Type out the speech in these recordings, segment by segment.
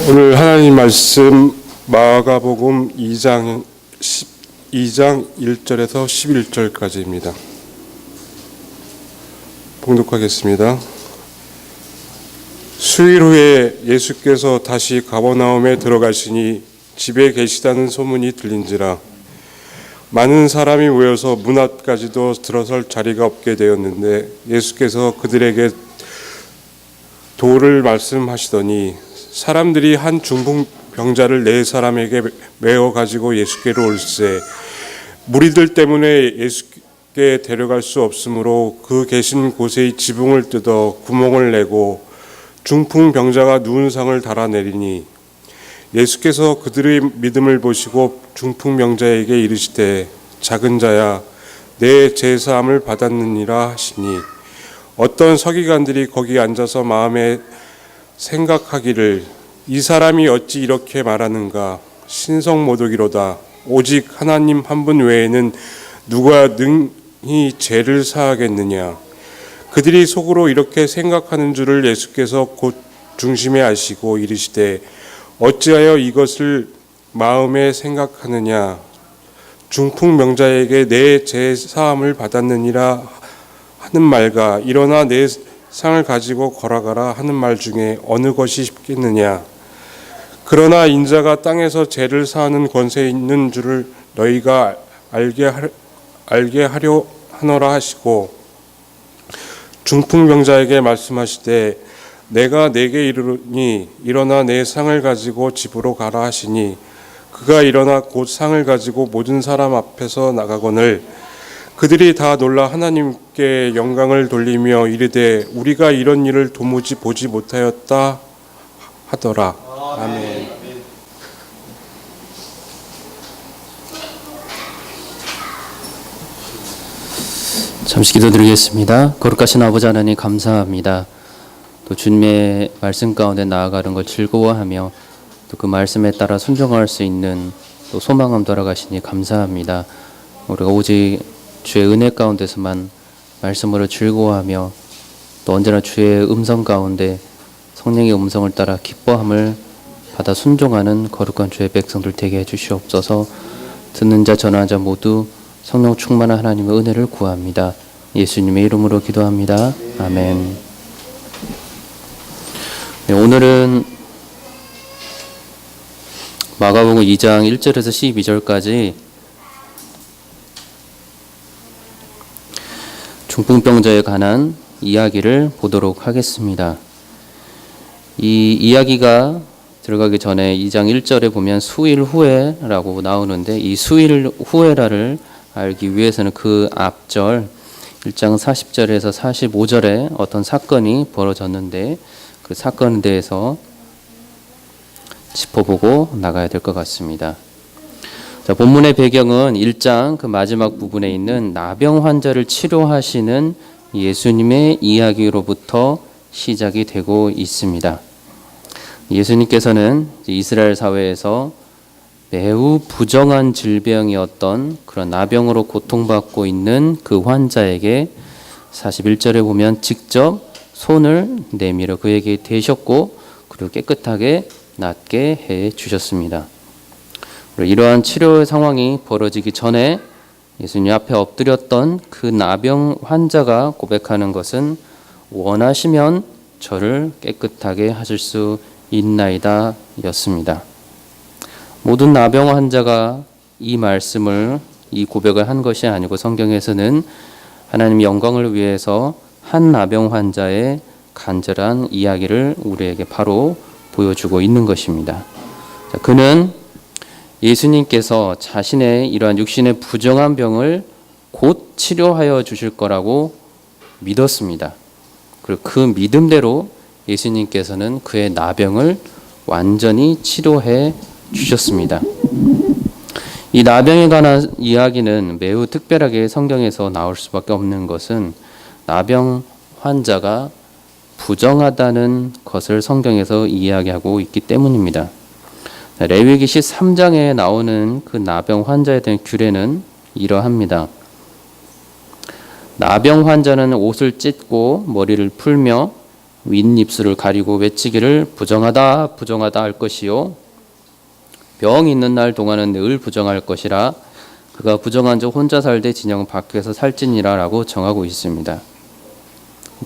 오늘 하나님 말씀 마가복음 2장 1절에서 11절까지입니다. 봉독하겠습니다. 수일 후에 예수께서 다시 가버나움에 들어가시니 집에 계시다는 소문이 들린지라 많은 사람이 모여서 문 앞까지도 들어설 자리가 없게 되었는데 예수께서 그들에게 도를 말씀하시더니 사람들이 한 중풍병자를 네 사람에게 메어 가지고 예수께로 올세 무리들 때문에 예수께 데려갈 수 없으므로 그 계신 곳의 지붕을 뜯어 구멍을 내고 중풍병자가 누운 상을 달아내리니 예수께서 그들의 믿음을 보시고 중풍병자에게 이르시되 작은 자야 내 죄사함을 받았느니라 하시니 어떤 서기관들이 거기 앉아서 마음에 생각하기를 이 사람이 어찌 이렇게 말하는가 신성모독이로다 오직 하나님 한 분 외에는 누가 능히 죄를 사하겠느냐. 그들이 속으로 이렇게 생각하는 줄을 예수께서 곧 중심에 아시고 이르시되 어찌하여 이것을 마음에 생각하느냐. 중풍병자에게 내 죄사함을 받았느니라 하는 말과 일어나 내 상을 가지고 걸어가라 하는 말 중에 어느 것이 쉽겠느냐. 그러나 인자가 땅에서 죄를 사하는 권세 있는 줄을 너희가 알게 하려 하노라 하시고 중풍병자에게 말씀하시되 내가 네게 이르니 일어나 내 상을 가지고 집으로 가라 하시니 그가 일어나 곧 상을 가지고 모든 사람 앞에서 나가거늘 그들이 다 놀라 하나님께 영광을 돌리며 이르되 우리가 이런 일을 도무지 보지 못하였다 하더라. 아멘. 잠시 기도드리겠습니다. 거룩하신 아버지 하나님 감사합니다. 또 주님의 말씀 가운데 나아가는 걸 즐거워하며 또 그 말씀에 따라 순종할 수 있는 또 소망함 돌아가시니 감사합니다. 우리가 오직 주의 은혜 가운데서만 말씀으로 즐거워하며 또 언제나 주의 음성 가운데 성령의 음성을 따라 기뻐함을 받아 순종하는 거룩한 주의 백성들 되게 해주시옵소서. 듣는 자 전하는 자 모두 성령 충만한 하나님의 은혜를 구합니다. 예수님의 이름으로 기도합니다. 아멘. 네, 오늘은 마가복음 2장 1절에서 12절까지 중풍병자에 관한 이야기를 보도록 하겠습니다. 이 이야기가 들어가기 전에 2장 1절에 보면 수일 후에라고 나오는데 이 수일 후에라를 알기 위해서는 그 앞절 1장 40절에서 45절에 어떤 사건이 벌어졌는데 그 사건에 대해서 짚어보고 나가야 될 것 같습니다. 자, 본문의 배경은 1장 그 마지막 부분에 있는 나병 환자를 치료하시는 예수님의 이야기로부터 시작이 되고 있습니다. 예수님께서는 이스라엘 사회에서 매우 부정한 질병이었던 그런 나병으로 고통받고 있는 그 환자에게 41절에 보면 직접 손을 내밀어 그에게 대셨고 그리고 깨끗하게 낫게 해 주셨습니다. 이러한 치료 상황이 벌어지기 전에 예수님 앞에 엎드렸던 그 나병 환자가 고백하는 것은 원하시면 저를 깨끗하게 하실 수 있나이다 였습니다. 모든 나병 환자가 이 말씀을 이 고백을 한 것이 아니고 성경에서는 하나님의 영광을 위해서 한 나병 환자의 간절한 이야기를 우리에게 바로 보여주고 있는 것입니다. 자, 그는 예수님께서 자신의 이러한 육신의 부정한 병을 곧 치료하여 주실 거라고 믿었습니다. 그리고 그 믿음대로 예수님께서는 그의 나병을 완전히 치료해 주셨습니다. 이 나병에 관한 이야기는 매우 특별하게 성경에서 나올 수밖에 없는 것은 나병 환자가 부정하다는 것을 성경에서 이야기하고 있기 때문입니다. 레위기 13장에 나오는 그 나병 환자에 대한 규례는 이러합니다. 나병 환자는 옷을 찢고 머리를 풀며 윗입술을 가리고 외치기를 부정하다 부정하다 할 것이요 병 있는 날 동안은 늘 부정할 것이라 그가 부정한 자 혼자 살되 진영 밖에서 살지니라 라고 정하고 있습니다.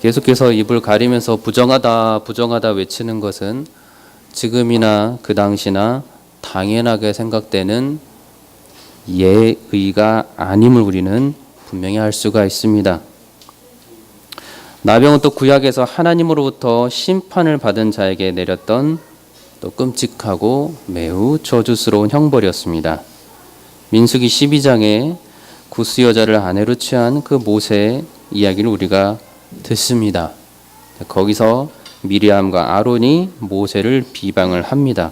계속해서 입을 가리면서 부정하다 부정하다 외치는 것은 지금이나 그 당시나 당연하게 생각되는 예의가 아님을 우리는 분명히 알 수가 있습니다. 나병은 또 구약에서 하나님으로부터 심판을 받은 자에게 내렸던 또 끔찍하고 매우 저주스러운 형벌이었습니다. 민수기 12장에 구스 여자를 아내로 취한 그 모세의 이야기를 우리가 듣습니다. 거기서 미리암과 아론이 모세를 비방을 합니다.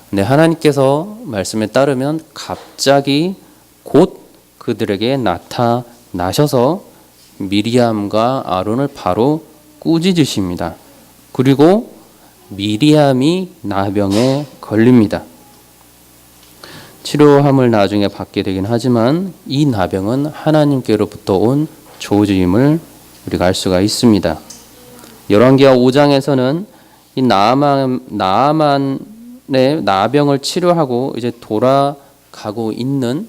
근데 하나님께서 말씀에 따르면 갑자기 곧 그들에게 나타나셔서 미리암과 아론을 바로 꾸짖으십니다. 그리고 미리암이 나병에 걸립니다. 치료함을 나중에 받게 되긴 하지만 이 나병은 하나님께로부터 온 저주임을 우리가 알 수가 있습니다. 열왕기하 5장에서는 이 나아만의 나병을 치료하고 이제 돌아가고 있는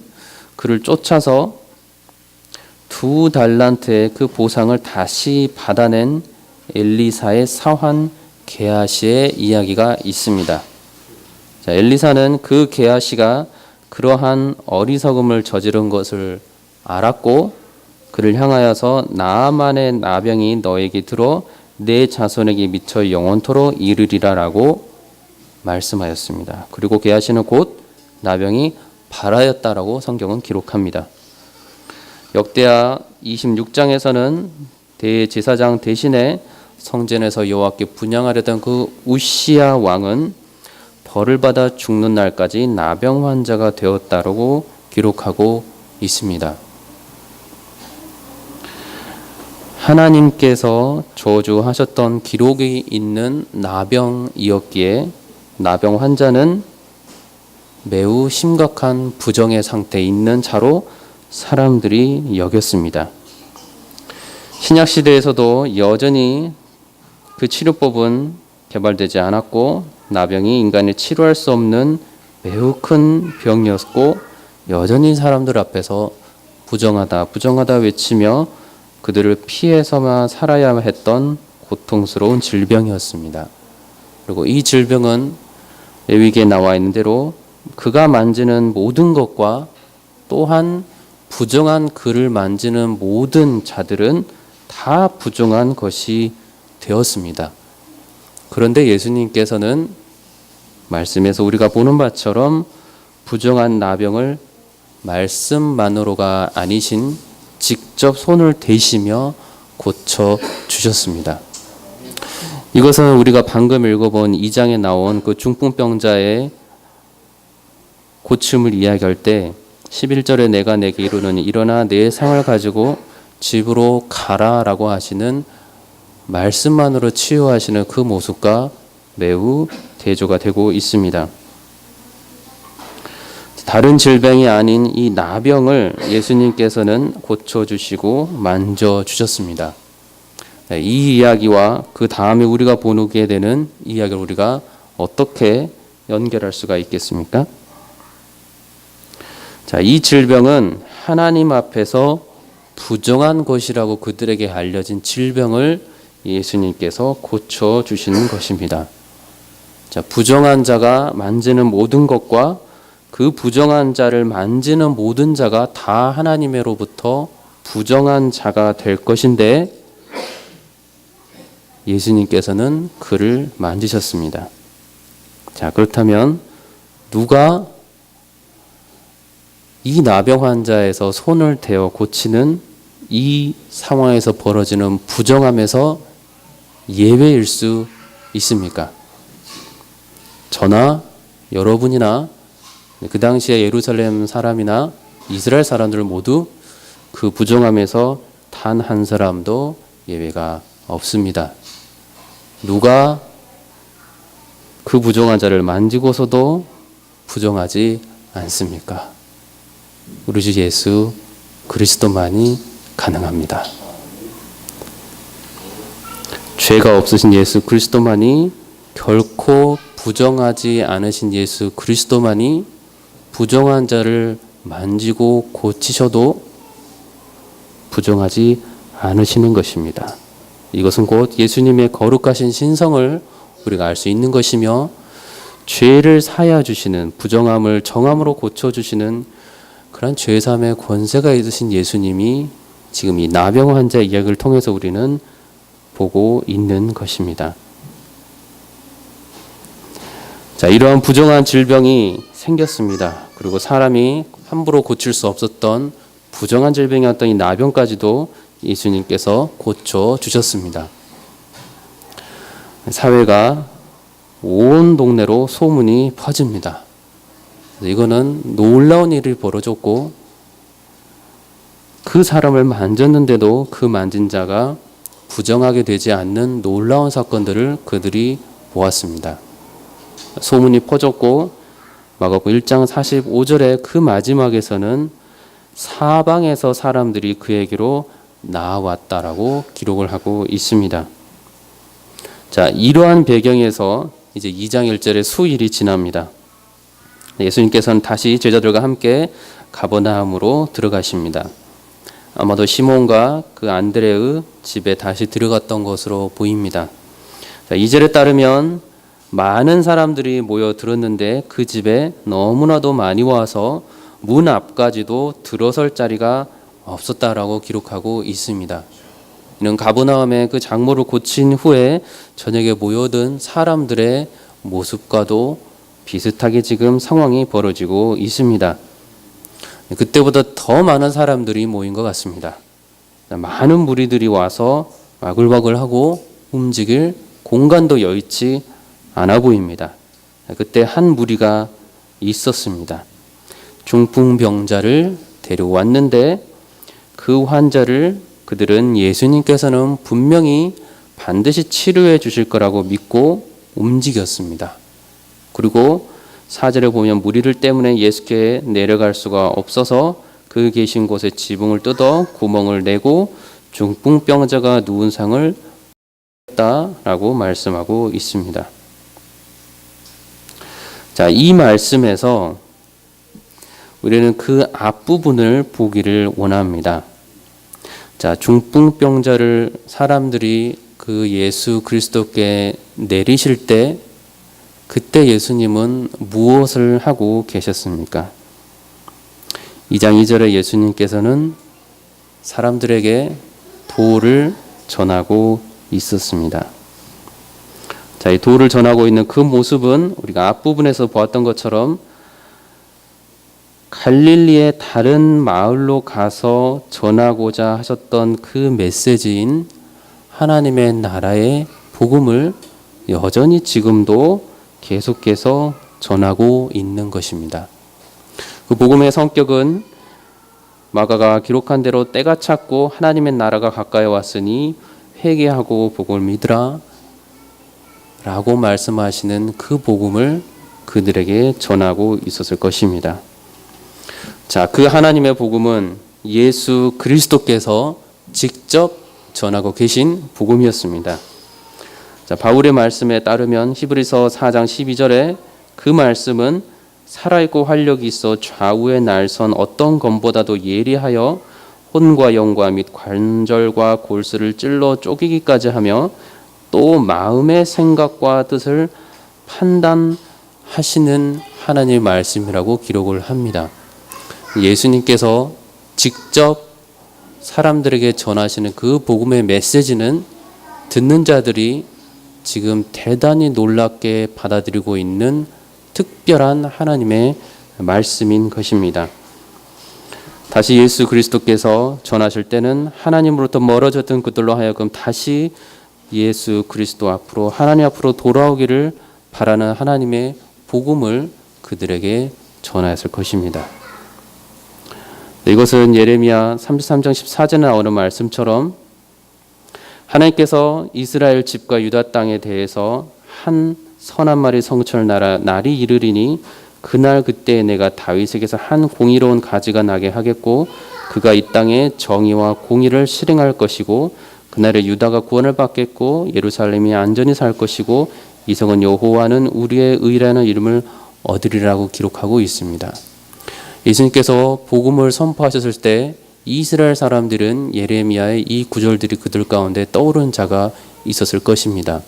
그를 쫓아서 2달란트의 그 보상을 다시 받아낸 엘리사의 사환 게하시의 이야기가 있습니다. 자, 엘리사는 그 게하시가 그러한 어리석음을 저지른 것을 알았고 그를 향하여서 나아만의 나병이 너에게 들어 내 자손에게 미쳐 영원토록 이르리라라고 말씀하였습니다. 그리고 게하시는 곧 나병이 발하였다라고 성경은 기록합니다. 역대하 26장에서는 대제사장 대신에 성전에서 여호와께 분향하려던 그 우시야 왕은 벌을 받아 죽는 날까지 나병 환자가 되었다라고 기록하고 있습니다. 하나님께서 저주하셨던 기록이 있는 나병이었기에 나병 환자는 매우 심각한 부정의 상태에 있는 자로 사람들이 여겼습니다. 신약 시대에서도 여전히 그 치료법은 개발되지 않았고 나병이 인간이 치료할 수 없는 매우 큰 병이었고 여전히 사람들 앞에서 부정하다 부정하다 외치며 그들을 피해서만 살아야 했던 고통스러운 질병이었습니다. 그리고 이 질병은 레위기에 나와 있는 대로 그가 만지는 모든 것과 또한 부정한 그를 만지는 모든 자들은 다 부정한 것이 되었습니다. 그런데 예수님께서는 말씀에서 우리가 보는 바처럼 부정한 나병을 말씀만으로가 아니신 직접 손을 대시며 고쳐 주셨습니다. 이것은 우리가 방금 읽어본 2장에 나온 그 중풍병자의 고침을 이야기할 때 11절에 내가 내게 이르노니 일어나 내 상을 가지고 집으로 가라라고 하시는 말씀만으로 치유하시는 그 모습과 매우 대조가 되고 있습니다. 다른 질병이 아닌 이 나병을 예수님께서는 고쳐주시고 만져주셨습니다. 이 이야기와 그 다음에 우리가 보게 되는 이야기를 우리가 어떻게 연결할 수가 있겠습니까? 자, 이 질병은 하나님 앞에서 부정한 것이라고 그들에게 알려진 질병을 예수님께서 고쳐주시는 것입니다. 자, 부정한 자가 만지는 모든 것과 그 부정한 자를 만지는 모든 자가 다 하나님으로부터 부정한 자가 될 것인데 예수님께서는 그를 만지셨습니다. 자, 그렇다면 누가 이 나병 환자에서 손을 대어 고치는 이 상황에서 벌어지는 부정함에서 예외일 수 있습니까? 저나 여러분이나 그 당시에 예루살렘 사람이나 이스라엘 사람들 모두 그 부정함에서 단 한 사람도 예외가 없습니다. 누가 그 부정한 자를 만지고서도 부정하지 않습니까? 우리 주 예수 그리스도만이 가능합니다. 죄가 없으신 예수 그리스도만이, 결코 부정하지 않으신 예수 그리스도만이 부정한 자를 만지고 고치셔도 부정하지 않으시는 것입니다. 이것은 곧 예수님의 거룩하신 신성을 우리가 알 수 있는 것이며, 죄를 사하여 주시는, 부정함을 정함으로 고쳐주시는 그런 죄사함의 권세가 있으신 예수님이 지금 이 나병 환자 이야기를 통해서 우리는 보고 있는 것입니다. 자, 이러한 부정한 질병이 생겼습니다. 그리고 사람이 함부로 고칠 수 없었던 부정한 질병이었던 이 나병까지도 예수님께서 고쳐주셨습니다. 사회가 온 동네로 소문이 퍼집니다. 이거는 놀라운 일이 벌어졌고, 그 사람을 만졌는데도 그 만진 자가 부정하게 되지 않는 놀라운 사건들을 그들이 보았습니다. 소문이 퍼졌고, 마가복음 1장 45절의 그 마지막에서는 사방에서 사람들이 그에게로 나왔다라고 기록을 하고 있습니다. 자, 이러한 배경에서 이제 2장 1절의 수일이 지납니다. 예수님께서는 다시 제자들과 함께 가버나움으로 들어가십니다. 아마도 시몬과 그 안드레의 집에 다시 들어갔던 것으로 보입니다. 자, 2절에 따르면 많은 사람들이 모여 들었는데 그 집에 너무나도 많이 와서 문 앞까지도 들어설 자리가 없었다라고 기록하고 있습니다. 이는 가버나움의 그 장모를 고친 후에 저녁에 모여든 사람들의 모습과도 비슷하게 지금 상황이 벌어지고 있습니다. 그때보다 더 많은 사람들이 모인 것 같습니다. 많은 무리들이 와서 와글와글하고 움직일 공간도 여의치 않아 보입니다. 그때 한 무리가 있었습니다. 중풍병자를 데려왔는데 그 환자를 그들은 예수님께서는 분명히 반드시 치료해 주실 거라고 믿고 움직였습니다. 그리고 4절에 보면 무리들 때문에 예수께 내려갈 수가 없어서 그 계신 곳에 지붕을 뜯어 구멍을 내고 중풍병자가 누운 상을 했다라고 말씀하고 있습니다. 자, 이 말씀에서 우리는 그 앞부분을 보기를 원합니다. 자, 중풍병자를 사람들이 그 예수 그리스도께 내리실 때 그때 예수님은 무엇을 하고 계셨습니까? 2장 2절에 예수님께서는 사람들에게 도를 전하고 있었습니다. 자, 이 도를 전하고 있는 그 모습은 우리가 앞부분에서 보았던 것처럼 갈릴리의 다른 마을로 가서 전하고자 하셨던 그 메시지인 하나님의 나라의 복음을 여전히 지금도 계속해서 전하고 있는 것입니다. 그 복음의 성격은 마가가 기록한 대로 때가 찼고 하나님의 나라가 가까이 왔으니 회개하고 복음을 믿으라 라고 말씀하시는 그 복음을 그들에게 전하고 있었을 것입니다. 자, 그 하나님의 복음은 예수 그리스도께서 직접 전하고 계신 복음이었습니다. 자, 바울의 말씀에 따르면 히브리서 4장 12절에 그 말씀은 살아있고 활력이 있어 좌우의 날선 어떤 검보다도 예리하여 혼과 영과 및 관절과 골수를 찔러 쪼개기까지 하며 또 마음의 생각과 뜻을 판단하시는 하나님의 말씀이라고 기록을 합니다. 예수님께서 직접 사람들에게 전하시는 그 복음의 메시지는 듣는 자들이 지금 대단히 놀랍게 받아들이고 있는 특별한 하나님의 말씀인 것입니다. 다시 예수 그리스도께서 전하실 때는 하나님으로부터 멀어졌던 그들로 하여금 다시 예수 그리스도 앞으로 하나님 앞으로 돌아오기를 바라는 하나님의 복음을 그들에게 전하였을 것입니다. 이것은 예레미야 33장 14절에 나오는 말씀처럼 하나님께서 이스라엘 집과 유다 땅에 대해서 한 선한 말이 성취할 날이 이르리니 그날 그때 내가 다윗에게서 한 공의로운 가지가 나게 하겠고 그가 이 땅에 정의와 공의를 실행할 것이고 그날에 유다가 구원을 받겠고 예루살렘이 안전히 살 것이고 이성은 여호와는 우리의 의라는 이름을 얻으리라고 기록하고 있습니다. 예수님께서 복음을 선포하셨을 때 이스라엘 사람들은 예레미야의 이 구절들이 그들 가운데 떠오른 자가 있었을 것입니다.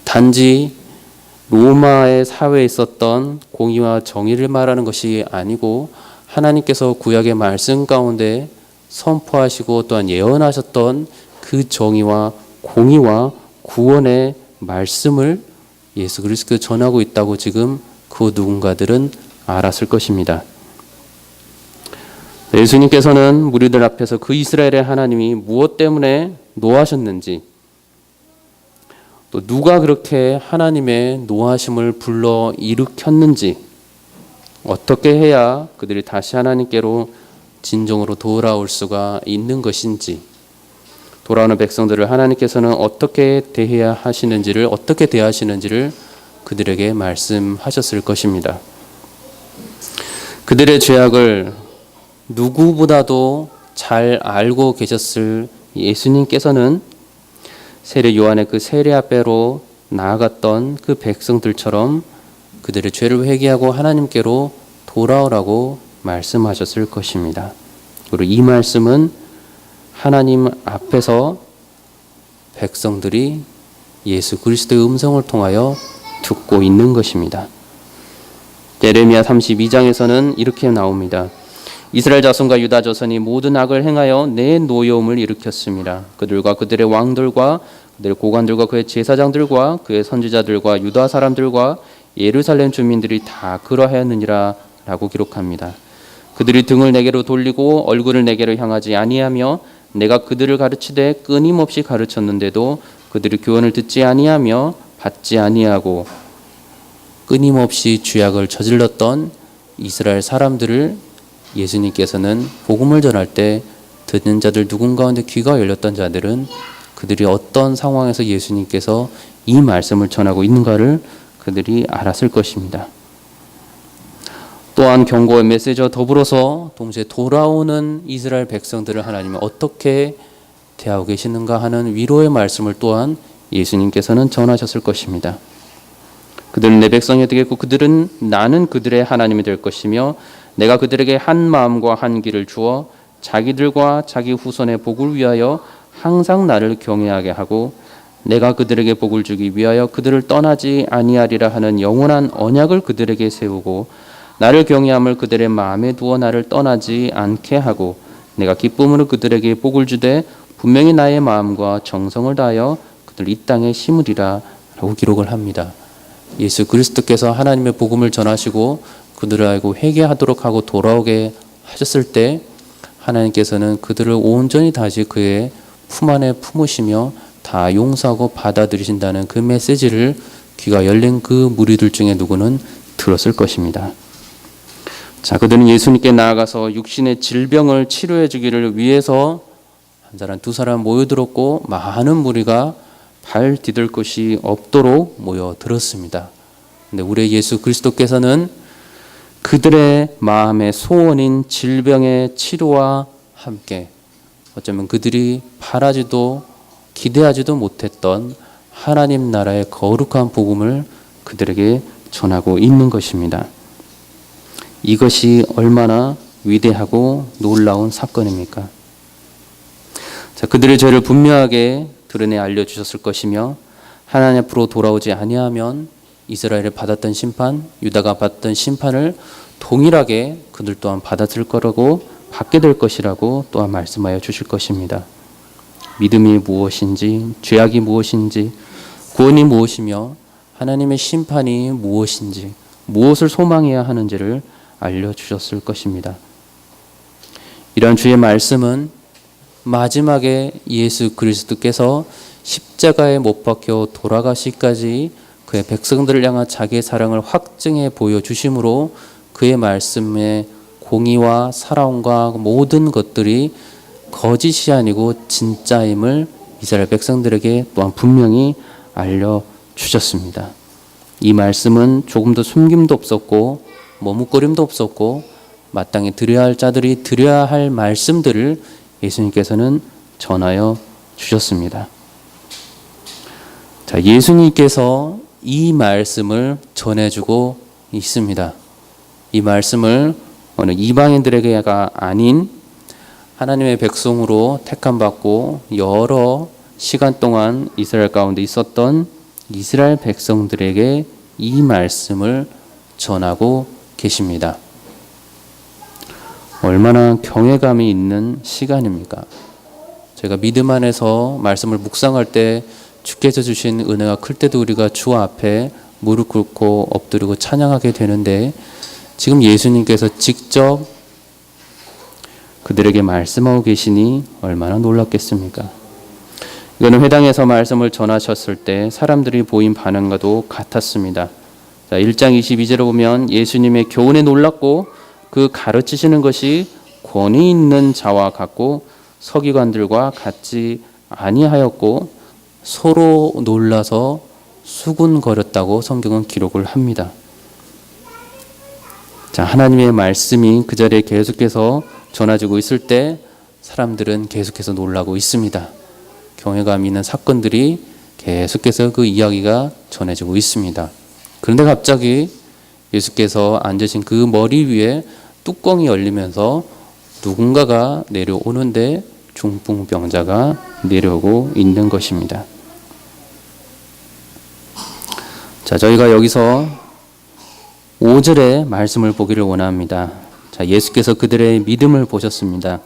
단지 로마의 사회에 있었던 공의와 정의를 말하는 것이 아니고 하나님께서 구약의 말씀 가운데 선포하시고 또한 예언하셨던 그 정의와 공의와 구원의 말씀을 예수 그리스도께 전하고 있다고 지금 그 누군가들은 알았을 것입니다. 예수님께서는 무리들 앞에서 그 이스라엘의 하나님이 무엇 때문에 노하셨는지, 또 누가 그렇게 하나님의 노하심을 불러 일으켰는지, 어떻게 해야 그들이 다시 하나님께로 진정으로 돌아올 수가 있는 것인지, 돌아오는 백성들을 하나님께서는 어떻게 대해야 하시는지를, 어떻게 대하시는지를 그들에게 말씀하셨을 것입니다. 그들의 죄악을 누구보다도 잘 알고 계셨을 예수님께서는 세례 요한의 그 세례 앞에로 나아갔던 그 백성들처럼 그들의 죄를 회개하고 하나님께로 돌아오라고 말씀하셨을 것입니다. 그리고 이 말씀은 하나님 앞에서 백성들이 예수 그리스도의 음성을 통하여 듣고 있는 것입니다. 예레미야 32장에서는 이렇게 나옵니다. 이스라엘 자손과 유다 자손이 모든 악을 행하여 내 노여움을 일으켰습니다. 그들과 그들의 왕들과 그들의 고관들과 그의 제사장들과 그의 선지자들과 유다 사람들과 예루살렘 주민들이 다 그러하였느니라 라고 기록합니다. 그들이 등을 내게로 돌리고 얼굴을 내게로 향하지 아니하며 내가 그들을 가르치되 끊임없이 가르쳤는데도 그들이 교훈을 듣지 아니하며 받지 아니하고 끊임없이 죄악을 저질렀던 이스라엘 사람들을 예수님께서는 복음을 전할 때 듣는 자들 누군가 가운데 귀가 열렸던 자들은 그들이 어떤 상황에서 예수님께서 이 말씀을 전하고 있는가를 그들이 알았을 것입니다. 또한 경고의 메시지와 더불어서 동시에 돌아오는 이스라엘 백성들을 하나님이 어떻게 대하고 계시는가 하는 위로의 말씀을 또한 예수님께서는 전하셨을 것입니다. 그들은 내 백성이 되겠고 그들은 나는 그들의 하나님이 될 것이며 내가 그들에게 한 마음과 한 길을 주어 자기들과 자기 후손의 복을 위하여 항상 나를 경외하게 하고 내가 그들에게 복을 주기 위하여 그들을 떠나지 아니하리라 하는 영원한 언약을 그들에게 세우고 나를 경외함을 그들의 마음에 두어 나를 떠나지 않게 하고 내가 기쁨으로 그들에게 복을 주되 분명히 나의 마음과 정성을 다하여 그들 이 땅에 심으리라 라고 기록을 합니다. 예수 그리스도께서 하나님의 복음을 전하시고 그들을 알고 회개하도록 하고 돌아오게 하셨을 때 하나님께서는 그들을 온전히 다시 그의 품 안에 품으시며 다 용서하고 받아들이신다는 그 메시지를 귀가 열린 그 무리들 중에 누구는 들었을 것입니다. 자, 그들은 예수님께 나아가서 육신의 질병을 치료해 주기를 위해서 한 사람 두 사람 모여들었고 많은 무리가 발 디딜 곳이 없도록 모여들었습니다. 근데 우리 예수 그리스도께서는 그들의 마음의 소원인 질병의 치료와 함께 어쩌면 그들이 바라지도 기대하지도 못했던 하나님 나라의 거룩한 복음을 그들에게 전하고 있는 것입니다. 이것이 얼마나 위대하고 놀라운 사건입니까? 자, 그들의 죄를 분명하게 드러내 알려주셨을 것이며 하나님 앞으로 돌아오지 아니하면 이스라엘이 받았던 심판, 유다가 받았던 심판을 동일하게 그들 또한 받았을 거라고 받게 될 것이라고 또한 말씀하여 주실 것입니다. 믿음이 무엇인지, 죄악이 무엇인지, 구원이 무엇이며 하나님의 심판이 무엇인지, 무엇을 소망해야 하는지를 알려주셨을 것입니다. 이런 주의 말씀은 마지막에 예수 그리스도께서 십자가에 못 박혀 돌아가시기까지 그의 백성들을 향한 자기의 사랑을 확증해 보여주심으로 그의 말씀의 공의와 사랑과 모든 것들이 거짓이 아니고 진짜임을 이스라엘 백성들에게 또한 분명히 알려주셨습니다. 이 말씀은 조금도 숨김도 없었고 머뭇거림도 없었고 마땅히 드려야 할 자들이 드려야 할 말씀들을 예수님께서는 전하여 주셨습니다. 자, 예수님께서 이 말씀을 전해주고 있습니다. 이 말씀을 어느 이방인들에게가 아닌 하나님의 백성으로 택함받고 여러 시간 동안 이스라엘 가운데 있었던 이스라엘 백성들에게 이 말씀을 전하고 계십니다. 얼마나 경외감이 있는 시간입니까? 제가 믿음 안에서 말씀을 묵상할 때 주께서 주신 은혜가 클 때도 우리가 주 앞에 무릎 꿇고 엎드리고 찬양하게 되는데, 지금 예수님께서 직접 그들에게 말씀하고 계시니 얼마나 놀랍겠습니까? 이거는 회당에서 말씀을 전하셨을 때 사람들이 보인 반응과도 같았습니다. 자, 1장 22절을 보면 예수님의 교훈에 놀랐고 그 가르치시는 것이 권위 있는 자와 같고 서기관들과 같지 아니하였고 서로 놀라서 수군거렸다고 성경은 기록을 합니다. 자, 하나님의 말씀이 그 자리에 계속해서 전해지고 있을 때 사람들은 계속해서 놀라고 있습니다. 경외감 있는 사건들이 계속해서 그 이야기가 전해지고 있습니다. 그런데 갑자기 예수께서 앉으신 그 머리 위에 뚜껑이 열리면서 누군가가 내려오는데 중풍병자가 내려오고 있는 것입니다. 자, 저희가 여기서 5절의 말씀을 보기를 원합니다. 자, 예수께서 그들의 믿음을 보셨습니다.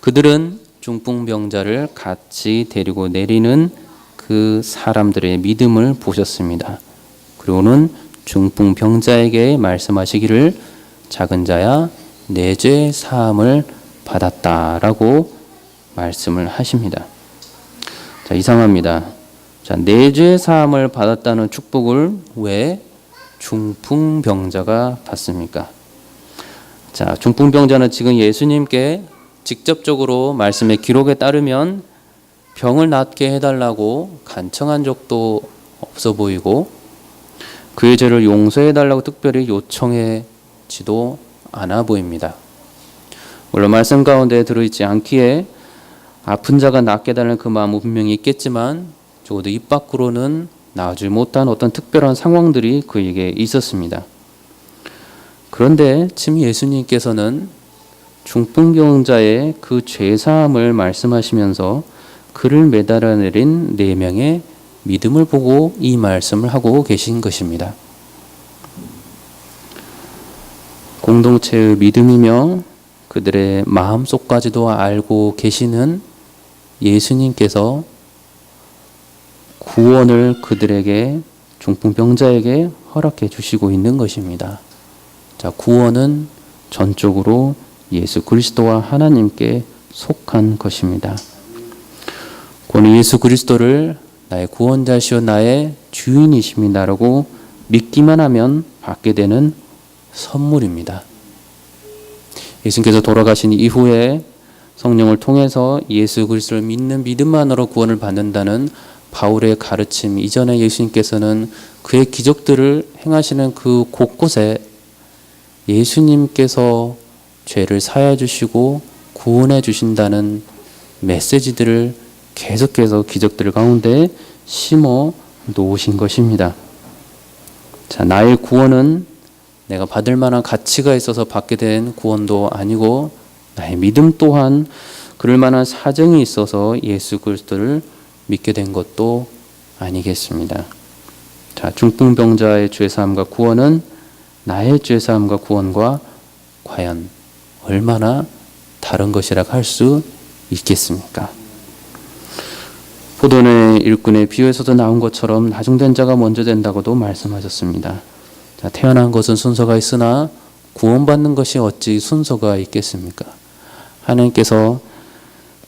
그들은 중풍병자를 같이 데리고 내리는 그 사람들의 믿음을 보셨습니다. 그리고는 중풍병자에게 말씀하시기를 작은 자야 내 죄 사함을 받았다라고 말씀을 하십니다. 자, 이상합니다. 자, 내 죄 사함을 받았다는 축복을 왜 중풍병자가 받습니까? 자, 중풍병자는 지금 예수님께 직접적으로 말씀의 기록에 따르면 병을 낫게 해달라고 간청한 적도 없어 보이고 그의 죄를 용서해달라고 특별히 요청하지도 않아 보입니다. 물론 말씀 가운데 들어있지 않기에 아픈 자가 낫게 해달라는 그 마음은 분명히 있겠지만 적어도 입 밖으로는 나오지 못한 어떤 특별한 상황들이 그에게 있었습니다. 그런데 지금 예수님께서는 중풍병자의 그 죄사함을 말씀하시면서 그를 매달아 내린 4명의 믿음을 보고 이 말씀을 하고 계신 것입니다. 공동체의 믿음이며 그들의 마음속까지도 알고 계시는 예수님께서 구원을 그들에게 중풍병자에게 허락해 주시고 있는 것입니다. 자, 구원은 전적으로 예수 그리스도와 하나님께 속한 것입니다. 그는 예수 그리스도를 나의 구원자시오 나의 주인이십니다라고 믿기만 하면 받게 되는 선물입니다. 예수님께서 돌아가신 이후에 성령을 통해서 예수 그리스도를 믿는 믿음만으로 구원을 받는다는 바울의 가르침 이전에 예수님께서는 그의 기적들을 행하시는 그 곳곳에 예수님께서 죄를 사하여 주시고 구원해 주신다는 메시지들을 계속해서 기적들 가운데 심어 놓으신 것입니다. 자, 나의 구원은 내가 받을 만한 가치가 있어서 받게 된 구원도 아니고 나의 믿음 또한 그럴 만한 사정이 있어서 예수 그리스도를 믿게 된 것도 아니겠습니다. 자, 중풍병자의 죄사함과 구원은 나의 죄사함과 구원과 과연 얼마나 다른 것이라 할 수 있겠습니까? 포도원의 일꾼의 비유에서도 나온 것처럼 나중된 자가 먼저 된다고도 말씀하셨습니다. 자, 태어난 것은 순서가 있으나 구원받는 것이 어찌 순서가 있겠습니까? 하나님께서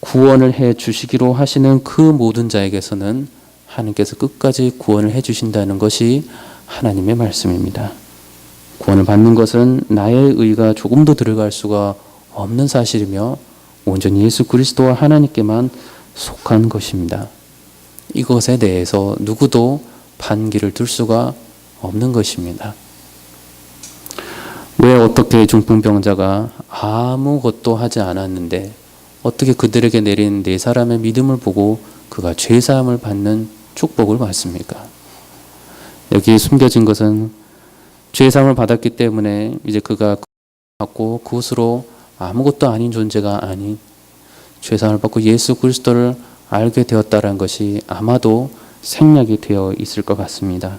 구원을 해 주시기로 하시는 그 모든 자에게서는 하나님께서 끝까지 구원을 해 주신다는 것이 하나님의 말씀입니다. 구원을 받는 것은 나의 의가 조금도 들어갈 수가 없는 사실이며 온전히 예수 그리스도와 하나님께만 속한 것입니다. 이것에 대해서 누구도 반기를 들 수가 없는 것입니다. 왜 어떻게 중풍병자가 아무것도 하지 않았는데 어떻게 그들에게 내린 4사람의 믿음을 보고 그가 죄사함을 받는 축복을 받습니까? 여기에 숨겨진 것은 죄사함을 받았기 때문에 이제 그가 받고 그것으로 아무것도 아닌 존재가 아닌 죄사함을 받고 예수 그리스도를 알게 되었다는 것이 아마도 생략이 되어 있을 것 같습니다.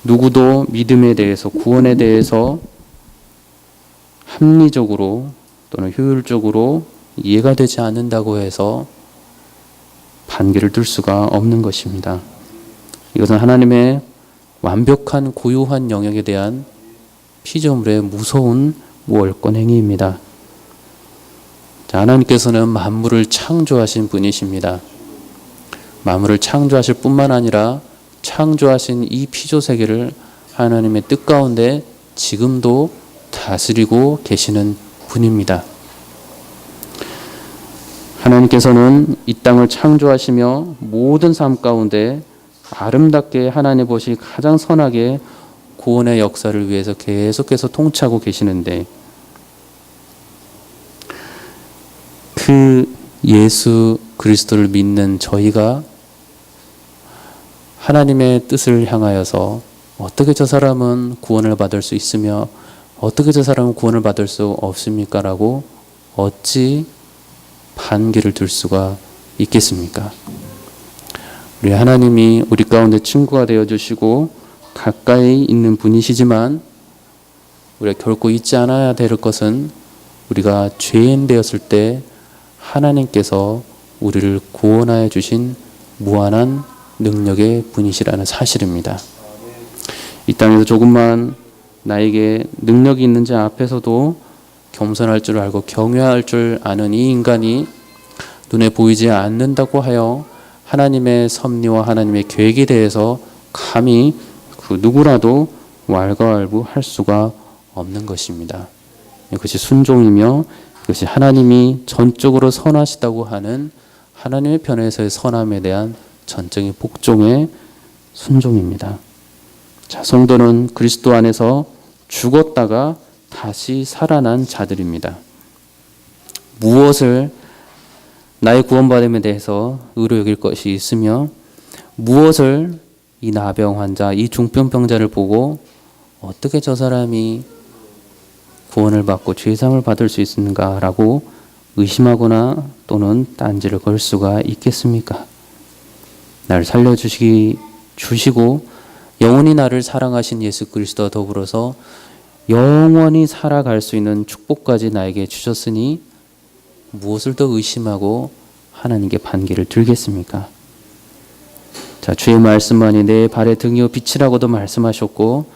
누구도 믿음에 대해서, 구원에 대해서 합리적으로 또는 효율적으로 이해가 되지 않는다고 해서 반기를 둘 수가 없는 것입니다. 이것은 하나님의 완벽한 고유한 영역에 대한 피조물의 무서운 월권 행위입니다. 하나님께서는 만물을 창조하신 분이십니다. 만물을 창조하실 뿐만 아니라 창조하신 이 피조 세계를 하나님의 뜻 가운데 지금도 다스리고 계시는 분입니다. 하나님께서는 이 땅을 창조하시며 모든 삶 가운데 아름답게 하나님 보시 가장 선하게 구원의 역사를 위해서 계속해서 통치하고 계시는데 그 예수 그리스도를 믿는 저희가 하나님의 뜻을 향하여서 어떻게 저 사람은 구원을 받을 수 있으며 어떻게 저 사람은 구원을 받을 수 없습니까? 라고 어찌 반기를 둘 수가 있겠습니까? 우리 하나님이 우리 가운데 친구가 되어주시고 가까이 있는 분이시지만 우리가 결코 잊지 않아야 될 것은 우리가 죄인 되었을 때 하나님께서 우리를 구원하여 주신 무한한 능력의 분이시라는 사실입니다. 이 땅에서 조금만 나에게 능력이 있는지 앞에서도 겸손할 줄 알고 경외할 줄 아는 이 인간이 눈에 보이지 않는다고 하여 하나님의 섭리와 하나님의 계획에 대해서 감히 그 누구라도 왈가왈부할 수가 없는 것입니다. 이것이 순종이며 이것이 하나님이 전적으로 선하시다고 하는 하나님의 편에서의 선함에 대한 전적인 복종의 순종입니다. 자, 성도는 그리스도 안에서 죽었다가 다시 살아난 자들입니다. 무엇을 나의 구원받음에 대해서 의로 여길 것이 있으며 무엇을 이 나병 환자, 이 중병병자를 보고 어떻게 저 사람이 구원을 받고 죄사함을 받을 수 있는가라고 의심하거나 또는 딴지를 걸 수가 있겠습니까? 나를 주시고 영원히 나를 사랑하신 예수 그리스도와 더불어서 영원히 살아갈 수 있는 축복까지 나에게 주셨으니 무엇을 더 의심하고 하나님께 반기를 들겠습니까? 자, 주의 말씀만이 내 발의 등이요 빛이라고도 말씀하셨고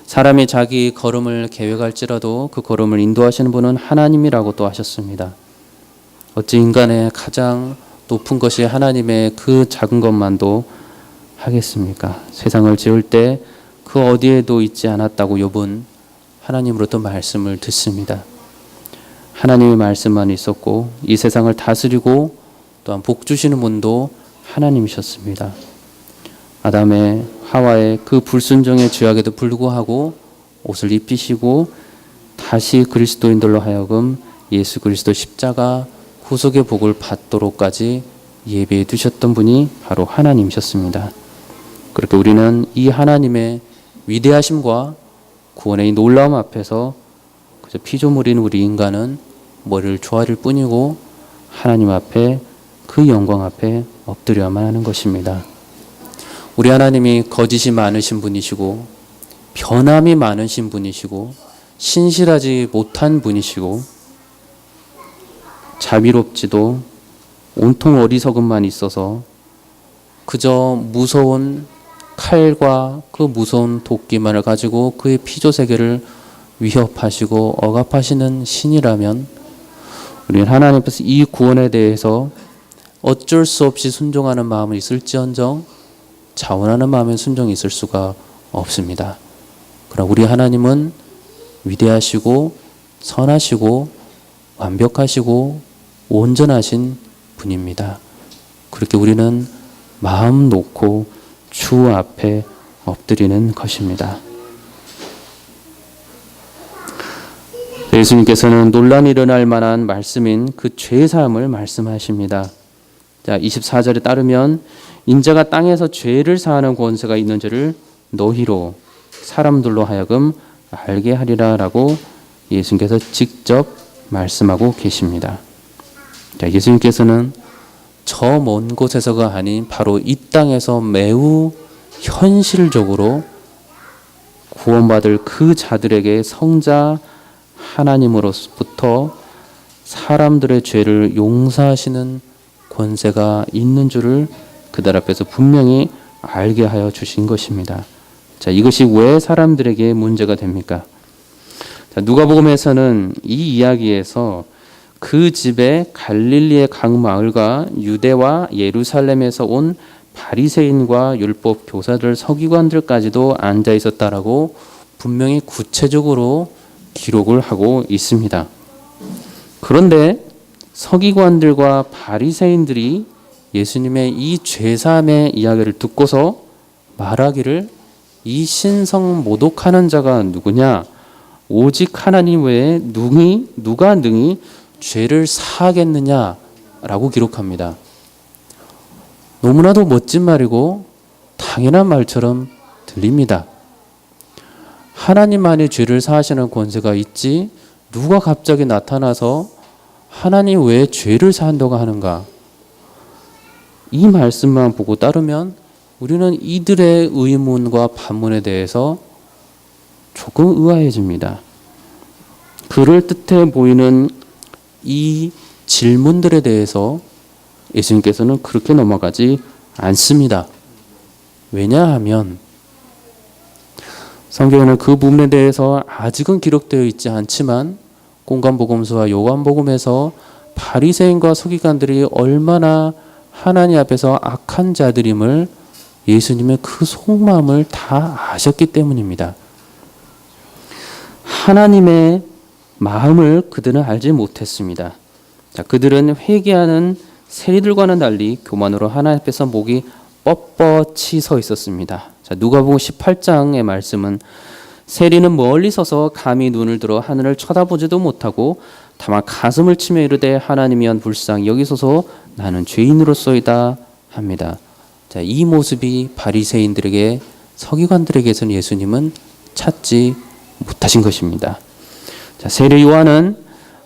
사람이 자기 걸음을 계획할지라도 그 걸음을 인도하시는 분은 하나님이라고 또 하셨습니다. 어찌 인간의 가장 높은 것이 하나님의 그 작은 것만도 하겠습니까? 세상을 지을 때 그 어디에도 있지 않았다고 욥은 하나님으로부터 말씀을 듣습니다. 하나님의 말씀만 있었고 이 세상을 다스리고 또한 복 주시는 분도 하나님이셨습니다. 아담의 하와의 그 불순종의 죄악에도 불구하고 옷을 입히시고 다시 그리스도인들로 하여금 예수 그리스도 십자가 구속의 복을 받도록까지 예배해 두셨던 분이 바로 하나님이셨습니다. 그렇게 우리는 이 하나님의 위대하심과 구원의 이 놀라움 앞에서 그저 피조물인 우리 인간은 머리를 조아릴 뿐이고 하나님 앞에 그 영광 앞에 엎드려야만 하는 것입니다. 우리 하나님이 거짓이 많으신 분이시고 변함이 많으신 분이시고 신실하지 못한 분이시고 자비롭지도 온통 어리석음만 있어서 그저 무서운 칼과 그 무서운 도끼만을 가지고 그의 피조 세계를 위협하시고 억압하시는 신이라면 우리는 하나님 앞에서 이 구원에 대해서 어쩔 수 없이 순종하는 마음이 있을지언정 자원하는 마음의 순종이 있을 수가 없습니다. 그러나 우리 하나님은 위대하시고 선하시고 완벽하시고 온전하신 분입니다. 그렇게 우리는 마음 놓고 주 앞에 엎드리는 것입니다. 예수님께서는 논란이 일어날 만한 말씀인 그 죄사함을 말씀하십니다. 자, 24절에 따르면 인자가 땅에서 죄를 사하는 권세가 있는 줄을 너희로 사람들로 하여금 알게 하리라라고 예수님께서 직접 말씀하고 계십니다. 자, 예수님께서는 저 먼 곳에서가 아닌 바로 이 땅에서 매우 현실적으로 구원받을 그 자들에게 성자 하나님으로부터 사람들의 죄를 용서하시는 권세가 있는 줄을 그들 앞에서 분명히 알게 하여 주신 것입니다. 자, 이것이 왜 사람들에게 문제가 됩니까? 자, 누가복음에서는 이 이야기에서 그 집에 갈릴리의 각 마을과 유대와 예루살렘에서 온 바리새인과 율법 교사들 서기관들까지도 앉아 있었다라고 분명히 구체적으로 기록을 하고 있습니다. 그런데 서기관들과 바리새인들이 예수님의 이 죄사함의 이야기를 듣고서 말하기를 이 신성 모독하는 자가 누구냐? 오직 하나님 외에 누가 능히 죄를 사하겠느냐라고 기록합니다. 너무나도 멋진 말이고 당연한 말처럼 들립니다. 하나님만이 죄를 사하시는 권세가 있지 누가 갑자기 나타나서 하나님 왜 죄를 사한다고 하는가? 이 말씀만 보고 따르면 우리는 이들의 의문과 반문에 대해서 조금 의아해집니다. 그럴 듯해 보이는 이 질문들에 대해서 예수님께서는 그렇게 넘어가지 않습니다. 왜냐하면 성경에는 그 부분에 대해서 아직은 기록되어 있지 않지만 공관복음서와 요한복음에서 바리새인과 서기관들이 얼마나 하나님 앞에서 악한 자들임을 예수님의 그 속마음을 다 아셨기 때문입니다. 하나님의 마음을 그들은 알지 못했습니다. 자, 그들은 회개하는 세리들과는 달리 교만으로 하나님 앞에서 목이 뻣뻣이 서 있었습니다. 자, 누가복음 18장의 말씀은 세리는 멀리 서서 감히 눈을 들어 하늘을 쳐다보지도 못하고 다만 가슴을 치며 이르되 하나님이여 불쌍히 여기소서 나는 죄인으로소이다 합니다. 자, 이 모습이 바리새인들에게 서기관들에게서는 예수님은 찾지 못하신 것입니다. 자, 세례 요한은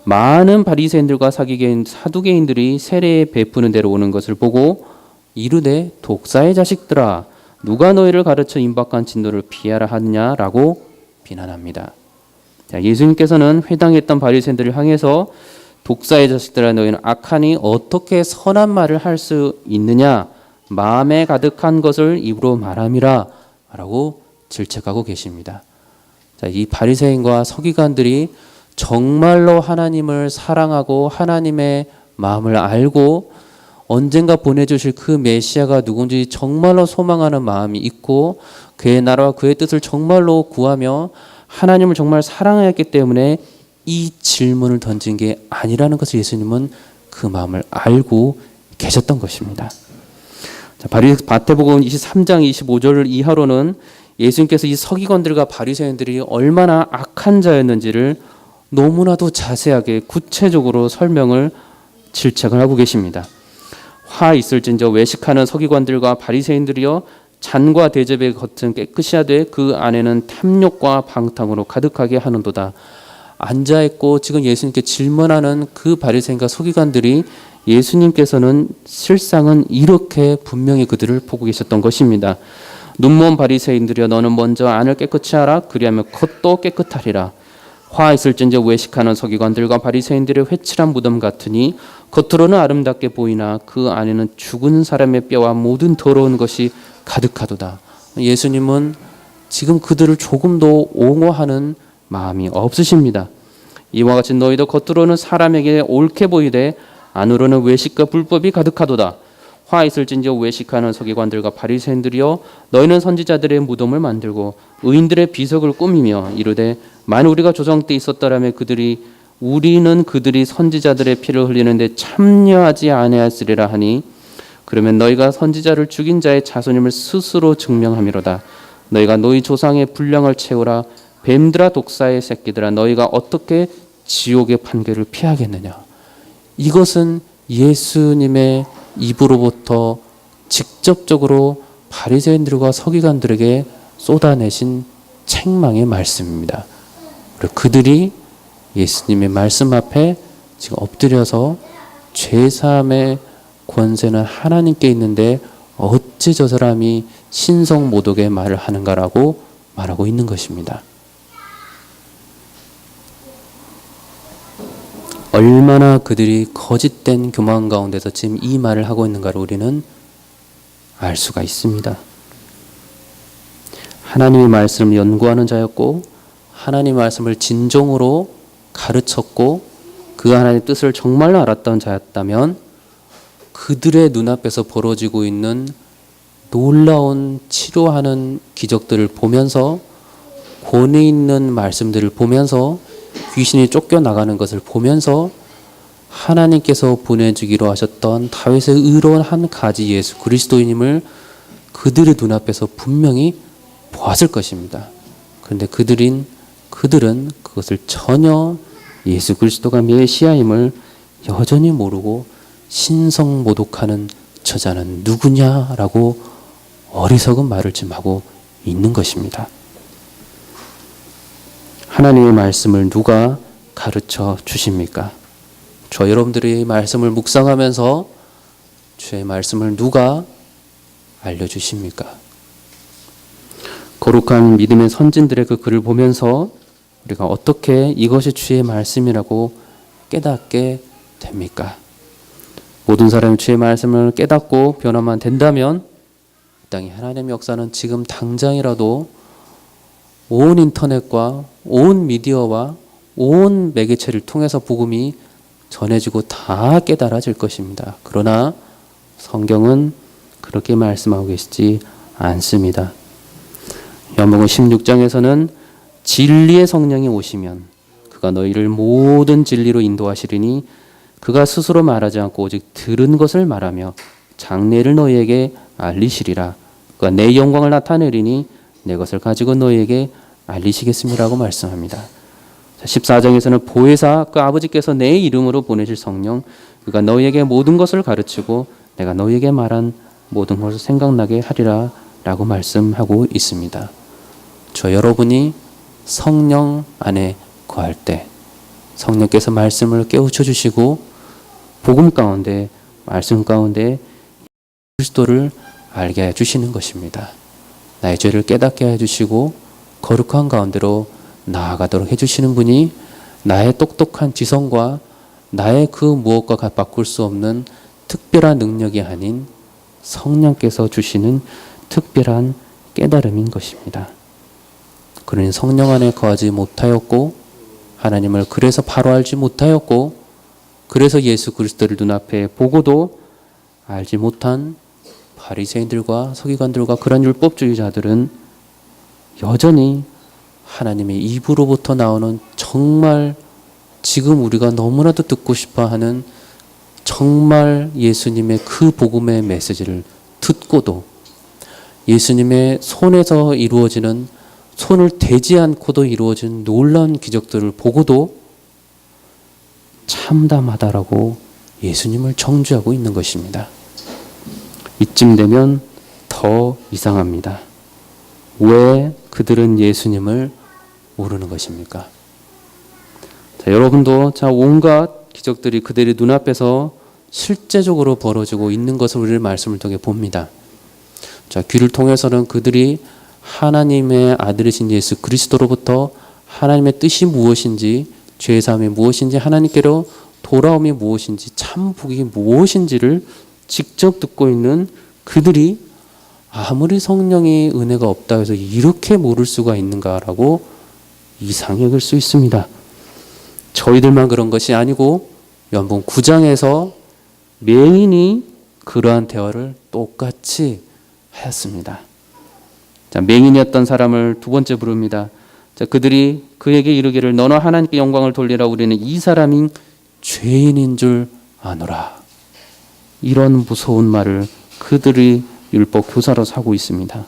많은 바리새인들과 사두개인들이 세례 베푸는 데로 오는 것을 보고 이르되 독사의 자식들아 누가 너희를 가르쳐 임박한 진노를 피하라 하느냐라고 비난합니다. 자, 예수님께서는 회당에 있던 바리새인들을 향해서 독사의 자식들아 너희는 악하니 어떻게 선한 말을 할 수 있느냐 마음에 가득한 것을 입으로 말함이라 라고 질책하고 계십니다. 자, 이 바리새인과 서기관들이 정말로 하나님을 사랑하고 하나님의 마음을 알고 언젠가 보내주실 그 메시아가 누군지 정말로 소망하는 마음이 있고 그의 나라와 그의 뜻을 정말로 구하며 하나님을 정말 사랑했기 때문에 이 질문을 던진 게 아니라는 것을 예수님은 그 마음을 알고 계셨던 것입니다. 마태복음 23장 25절 이하로는 예수님께서 이 서기관들과 바리새인들이 얼마나 악한 자였는지를 너무나도 자세하게 구체적으로 설명을 질책을 하고 계십니다. 화 있을진저 외식하는 서기관들과 바리새인들이여 잔과 대접의 겉은 깨끗이 하되 그 안에는 탐욕과 방탕으로 가득하게 하는도다. 앉아있고 지금 예수님께 질문하는 그 바리새인과 서기관들이 예수님께서는 실상은 이렇게 분명히 그들을 보고 계셨던 것입니다. 눈먼 바리새인들이여 너는 먼저 안을 깨끗이 하라 그리하면 겉도 깨끗하리라. 화 있을진저 외식하는 서기관들과 바리새인들의 회칠한 무덤 같으니 겉으로는 아름답게 보이나 그 안에는 죽은 사람의 뼈와 모든 더러운 것이 가득하도다. 예수님은 지금 그들을 조금도 옹호하는 마음이 없으십니다. 이와 같이 너희도 겉으로는 사람에게 옳게 보이되 안으로는 외식과 불법이 가득하도다. 화 있을진저 외식하는 서기관들과 바리새인들이여 너희는 선지자들의 무덤을 만들고 의인들의 비석을 꾸미며 이르되 만일 우리가 조상 때 있었더라면 우리는 그들이 선지자들의 피를 흘리는데 참여하지 아니하였으리라 하니 그러면 너희가 선지자를 죽인 자의 자손임을 스스로 증명함이로다. 너희가 너희 조상의 분량을 채우라. 뱀들아 독사의 새끼들아 너희가 어떻게 지옥의 판결을 피하겠느냐. 이것은 예수님의 입으로부터 직접적으로 바리새인들과 서기관들에게 쏟아내신 책망의 말씀입니다. 그리고 그들이 예수님의 말씀 앞에 지금 엎드려서 죄사함의 권세는 하나님께 있는데 어찌 저 사람이 신성모독의 말을 하는가라고 말하고 있는 것입니다. 얼마나 그들이 거짓된 교만 가운데서 지금 이 말을 하고 있는가를 우리는 알 수가 있습니다. 하나님의 말씀을 연구하는 자였고 하나님의 말씀을 진정으로 가르쳤고 그 하나님의 뜻을 정말로 알았던 자였다면 그들의 눈앞에서 벌어지고 있는 놀라운 치료하는 기적들을 보면서 권위 있는 말씀들을 보면서 귀신이 쫓겨나가는 것을 보면서 하나님께서 보내주기로 하셨던 다윗의 의로운 한 가지 예수 그리스도인임을 그들의 눈앞에서 분명히 보았을 것입니다. 그런데 그들은 그것을 전혀 예수 그리스도가 메시아임을 여전히 모르고 신성모독하는 저자는 누구냐라고 어리석은 말을 지금 하고 있는 것입니다. 하나님의 말씀을 누가 가르쳐 주십니까? 저 여러분들이 말씀을 묵상하면서 주의 말씀을 누가 알려주십니까? 거룩한 믿음의 선진들의 그 글을 보면서 우리가 어떻게 이것이 주의 말씀이라고 깨닫게 됩니까? 모든 사람이 주의 말씀을 깨닫고 변화만 된다면 이 땅의 하나님의 역사는 지금 당장이라도 온 인터넷과 온 미디어와 온 매개체를 통해서 복음이 전해지고 다 깨달아질 것입니다. 그러나 성경은 그렇게 말씀하고 계시지 않습니다. 요한복음 16장에서는 진리의 성령이 오시면 그가 너희를 모든 진리로 인도하시리니 그가 스스로 말하지 않고 오직 들은 것을 말하며 장래를 너희에게 알리시리라. 그가 내 영광을 나타내리니 내 것을 가지고 너희에게 알리시겠습니다라고 말씀합니다. 14장에서는 보혜사 그 아버지께서 내 이름으로 보내실 성령 그가 너희에게 모든 것을 가르치고 내가 너희에게 말한 모든 것을 생각나게 하리라 라고 말씀하고 있습니다. 저 여러분이 성령 안에 거할 때 성령께서 말씀을 깨우쳐 주시고 복음 가운데 말씀 가운데 그리스도를 알게 해 주시는 것입니다. 나의 죄를 깨닫게 해 주시고 거룩한 가운데로 나아가도록 해 주시는 분이 나의 똑똑한 지성과 나의 그 무엇과 바꿀 수 없는 특별한 능력이 아닌 성령께서 주시는 특별한 깨달음인 것입니다. 그러니 성령 안에 거하지 못하였고 하나님을 그래서 바로 알지 못하였고 그래서 예수 그리스도를 눈앞에 보고도 알지 못한 바리새인들과 서기관들과 그런 율법주의자들은 여전히 하나님의 입으로부터 나오는 정말 지금 우리가 너무나도 듣고 싶어하는 정말 예수님의 그 복음의 메시지를 듣고도 예수님의 손에서 이루어지는 손을 대지 않고도 이루어진 놀라운 기적들을 보고도 참담하다라고 예수님을 정죄하고 있는 것입니다. 이쯤 되면 더 이상합니다. 왜 그들은 예수님을 모르는 것입니까? 자, 여러분도 온갖 기적들이 그들의 눈앞에서 실제적으로 벌어지고 있는 것을 우리를 말씀을 통해 봅니다. 자, 귀를 통해서는 그들이 하나님의 아들이신 예수 그리스도로부터 하나님의 뜻이 무엇인지 죄사함이 무엇인지 하나님께로 돌아옴이 무엇인지 참 복이 무엇인지를 직접 듣고 있는 그들이 아무리 성령의 은혜가 없다 해서 이렇게 모를 수가 있는가라고 이상히 여길 수 있습니다. 저희들만 그런 것이 아니고 요한복음 9장에서 맹인이 그러한 대화를 똑같이 하였습니다. 자, 맹인이었던 사람을 두 번째 부릅니다. 자, 그들이 그에게 이르기를 너는 하나님께 영광을 돌리라 우리는 이 사람이 죄인인 줄 아노라. 이런 무서운 말을 그들이 율법 교사로서 하고 있습니다.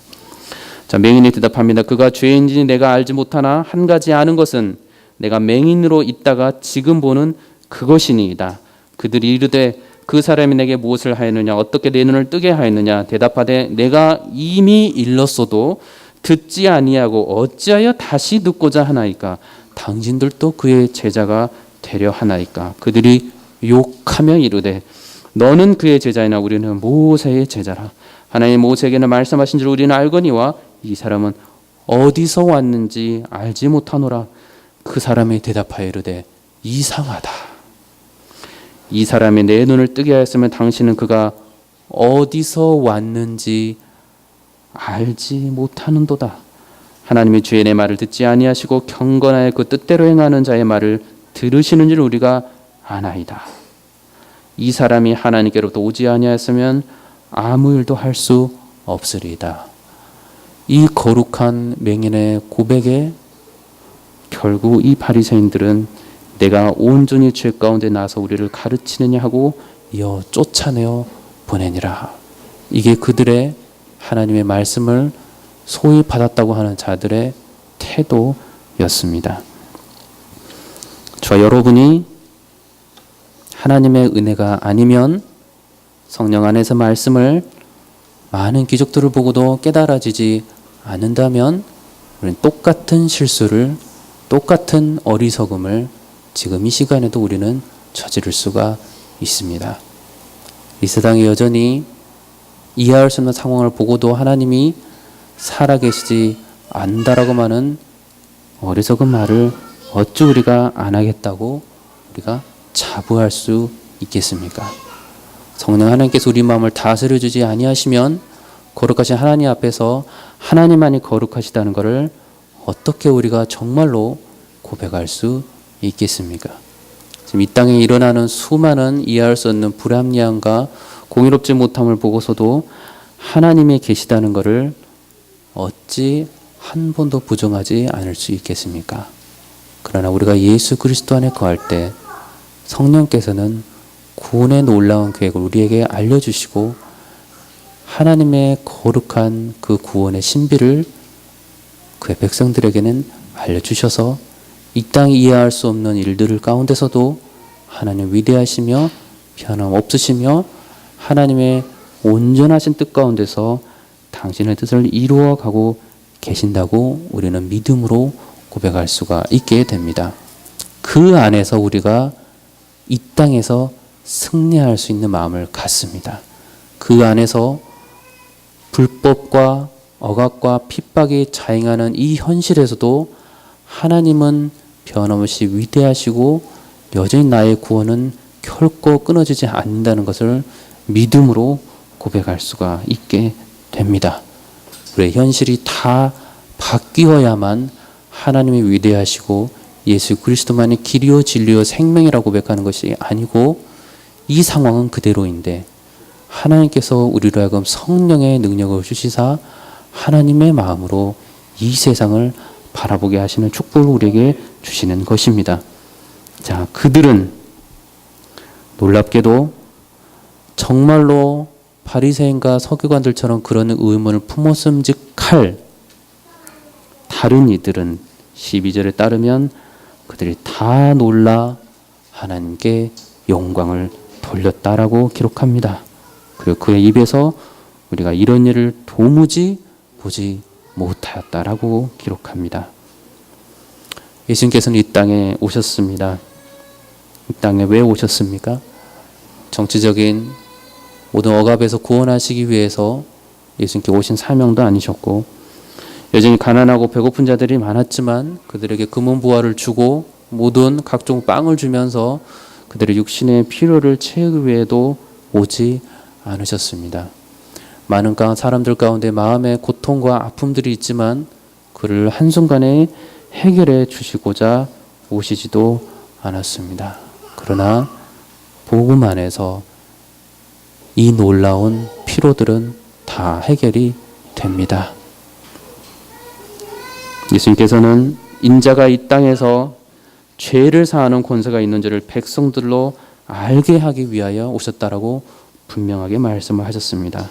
자, 맹인이 대답합니다. 그가 죄인인지 내가 알지 못하나 한 가지 아는 것은 내가 맹인으로 있다가 지금 보는 그것이니이다. 그들이 이르되 그 사람이 내게 무엇을 하였느냐 어떻게 내 눈을 뜨게 하였느냐 대답하되 내가 이미 일렀어도 듣지 아니하고 어찌하여 다시 듣고자 하나이까 당신들도 그의 제자가 되려 하나이까 그들이 욕하며 이르되 너는 그의 제자이나 우리는 모세의 제자라 하나님 모세에게는 말씀하신 줄 우리는 알거니와 이 사람은 어디서 왔는지 알지 못하노라. 그 사람이 대답하여 이르되 이상하다. 이 사람이 내 눈을 뜨게 하였으면 당신은 그가 어디서 왔는지 알지 못하는도다. 하나님이 주의 내 말을 듣지 아니하시고 경건하여 그 뜻대로 행하는 자의 말을 들으시는 줄 우리가 아나이다. 이 사람이 하나님께로부터 오지 아니하였으면 아무 일도 할 수 없으리이다. 이 거룩한 맹인의 고백에 결국 이 바리새인들은 내가 온전히 죄 가운데 나서 우리를 가르치느냐 하고 이어 쫓아내어 보내니라. 이게 그들의 하나님의 말씀을 소위 받았다고 하는 자들의 태도였습니다. 저 여러분이 하나님의 은혜가 아니면 성령 안에서 말씀을 많은 기적들을 보고도 깨달아지지 않는다면 우리는 똑같은 실수를 똑같은 어리석음을 지금 이 시간에도 우리는 저지를 수가 있습니다. 이 세상에 여전히 이해할 수 없는 상황을 보고도 하나님이 살아계시지 않는다라고 하는 어리석은 말을 어찌 우리가 안 하겠다고 우리가 자부할 수 있겠습니까? 성령 하나님께서 우리 마음을 다스려 주지 아니하시면 거룩하신 하나님 앞에서 하나님만이 거룩하시다는 것을 어떻게 우리가 정말로 고백할 수 있겠습니까? 지금 이 땅에 일어나는 수많은 이해할 수 없는 불합리함과 공의롭지 못함을 보고서도 하나님이 계시다는 것을 어찌 한 번도 부정하지 않을 수 있겠습니까? 그러나 우리가 예수 그리스도 안에 거할 때 성령께서는 구원의 놀라운 계획을 우리에게 알려주시고 하나님의 거룩한 그 구원의 신비를 그의 백성들에게는 알려주셔서 이 땅이 이해할 수 없는 일들 가운데서도 하나님 위대하시며 변함없으시며 하나님의 온전하신 뜻 가운데서 당신의 뜻을 이루어가고 계신다고 우리는 믿음으로 고백할 수가 있게 됩니다. 그 안에서 우리가 이 땅에서 승리할 수 있는 마음을 갖습니다. 그 안에서 불법과 억압과 핍박이 자행하는 이 현실에서도 하나님은 변함없이 위대하시고 여전히 나의 구원은 결코 끊어지지 않는다는 것을 믿음으로 고백할 수가 있게 됩니다. 우리의 현실이 다 바뀌어야만 하나님이 위대하시고 예수 그리스도만이 길이요 진리요 생명이라고 고백하는 것이 아니고 이 상황은 그대로인데 하나님께서 우리로 하여금 성령의 능력을 주시사 하나님의 마음으로 이 세상을 바라보게 하시는 축복을 우리에게 주시는 것입니다. 자, 그들은 놀랍게도 정말로 바리새인과 서기관들처럼 그런 의문을 품었음직할 다른 이들은 12절에 따르면 그들이 다 놀라 하나님께 영광을 돌렸다라고 기록합니다. 그리고 그의 입에서 우리가 이런 일을 도무지 보지 못하였다라고 기록합니다. 예수님께서는 이 땅에 오셨습니다. 이 땅에 왜 오셨습니까? 정치적인 모든 억압에서 구원하시기 위해서 예수님께 오신 사명도 아니셨고 여전히 가난하고 배고픈 자들이 많았지만 그들에게 금은 부화를 주고 모든 각종 빵을 주면서 그들의 육신의 필요를 채우기 위해도 오지 않으셨습니다. 많은 사람들 가운데 마음의 고통과 아픔들이 있지만 그를 한순간에 해결해 주시고자 오시지도 않았습니다. 그러나 복음 안에서 이 놀라운 피로들은 다 해결이 됩니다. 예수님께서는 인자가 이 땅에서 죄를 사하는 권세가 있는 줄을 백성들로 알게 하기 위하여 오셨다라고 분명하게 말씀을 하셨습니다.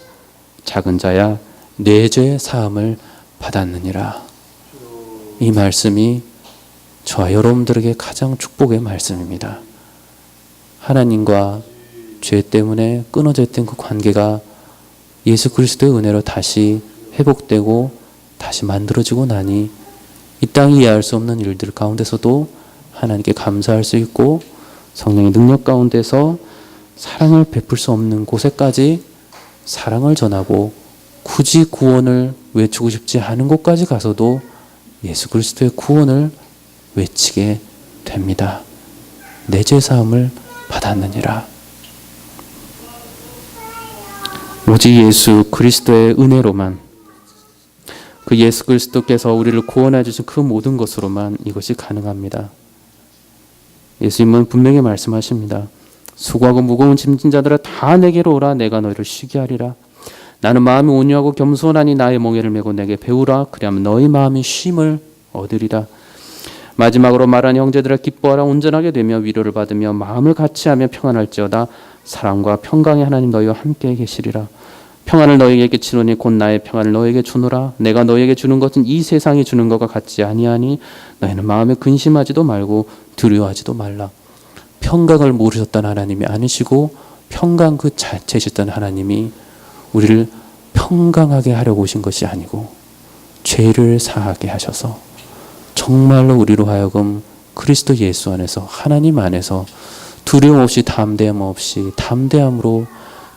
작은 자야 내 죄 사함을 받았느니라. 이 말씀이 저와 여러분들에게 가장 축복의 말씀입니다. 하나님과 죄 때문에 끊어져 있던 그 관계가 예수 그리스도의 은혜로 다시 회복되고 다시 만들어지고 나니 이 땅이 이해할 수 없는 일들 가운데서도 하나님께 감사할 수 있고 성령의 능력 가운데서 사랑을 베풀 수 없는 곳에까지 사랑을 전하고 굳이 구원을 외치고 싶지 않은 곳까지 가서도 예수 그리스도의 구원을 외치게 됩니다. 내 죄 사함을 받았느니라. 오직 예수 그리스도의 은혜로만, 그 예수 그리스도께서 우리를 구원해 주신 그 모든 것으로만 이것이 가능합니다. 예수님은 분명히 말씀하십니다. 수고하고 무거운 짐진 자들아 다 내게로 오라. 내가 너희를 쉬게 하리라. 나는 마음이 온유하고 겸손하니 나의 멍에를 메고 내게 배우라. 그리하면 너희 마음이 쉼을 얻으리라. 마지막으로 말하니 형제들아 기뻐하라. 온전하게 되며 위로를 받으며 마음을 같이하며 평안할지어다. 사랑과 평강의 하나님 너희와 함께 계시리라. 평안을 너희에게 끼치노니 곧 나의 평안을 너희에게 주노라. 내가 너희에게 주는 것은 이 세상이 주는 것과 같지 아니하니 너희는 마음에 근심하지도 말고 두려워하지도 말라. 평강을 모르셨던 하나님이 아니시고 평강 그 자체이셨던 하나님이 우리를 평강하게 하려고 오신 것이 아니고 죄를 사하게 하셔서 정말로 우리로 하여금 그리스도 예수 안에서 하나님 안에서 두려움 없이 담대함 없이 담대함으로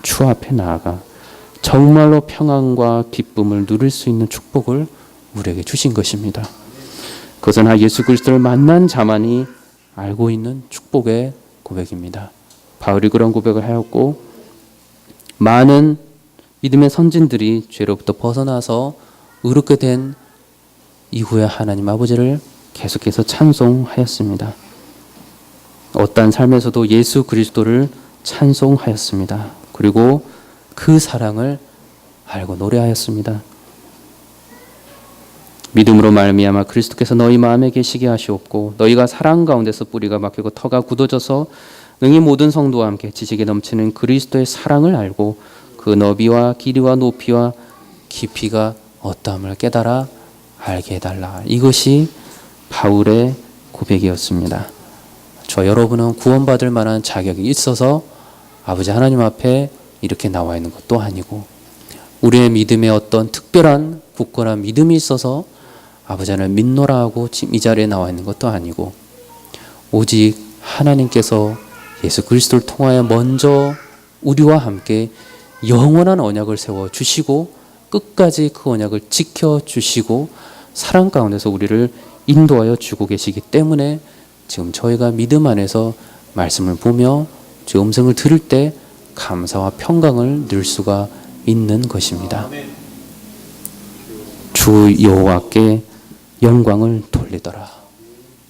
주 앞에 나아가 정말로 평안과 기쁨을 누릴 수 있는 축복을 우리에게 주신 것입니다. 그것은 예수 그리스도를 만난 자만이 알고 있는 축복의 고백입니다. 바울이 그런 고백을 하였고 많은 믿음의 선진들이 죄로부터 벗어나서 의롭게 된 이후에 하나님 아버지를 계속해서 찬송하였습니다. 어떠한 삶에서도 예수 그리스도를 찬송하였습니다. 그리고 그 사랑을 알고 노래하였습니다. 믿음으로 말미암아 그리스도께서 너희 마음에 계시게 하시옵고 너희가 사랑 가운데서 뿌리가 박히고 터가 굳어져서 능히 모든 성도와 함께 지식에 넘치는 그리스도의 사랑을 알고 그 너비와 길이와 높이와 깊이가 어떠함을 깨달아 알게 해달라. 이것이 바울의 고백이었습니다. 저 여러분은 구원받을 만한 자격이 있어서 아버지 하나님 앞에 이렇게 나와 있는 것도 아니고 우리의 믿음에 어떤 특별한 굳건한 믿음이 있어서 아버지 하나님 믿노라 하고 지금 이 자리에 나와 있는 것도 아니고 오직 하나님께서 예수 그리스도를 통하여 먼저 우리와 함께 영원한 언약을 세워주시고 끝까지 그 언약을 지켜주시고 사랑 가운데서 우리를 인도하여 주고 계시기 때문에 지금 저희가 믿음 안에서 말씀을 보며 주 음성을 들을 때 감사와 평강을 늘 수가 있는 것입니다. 주 여호와께 영광을 돌리더라.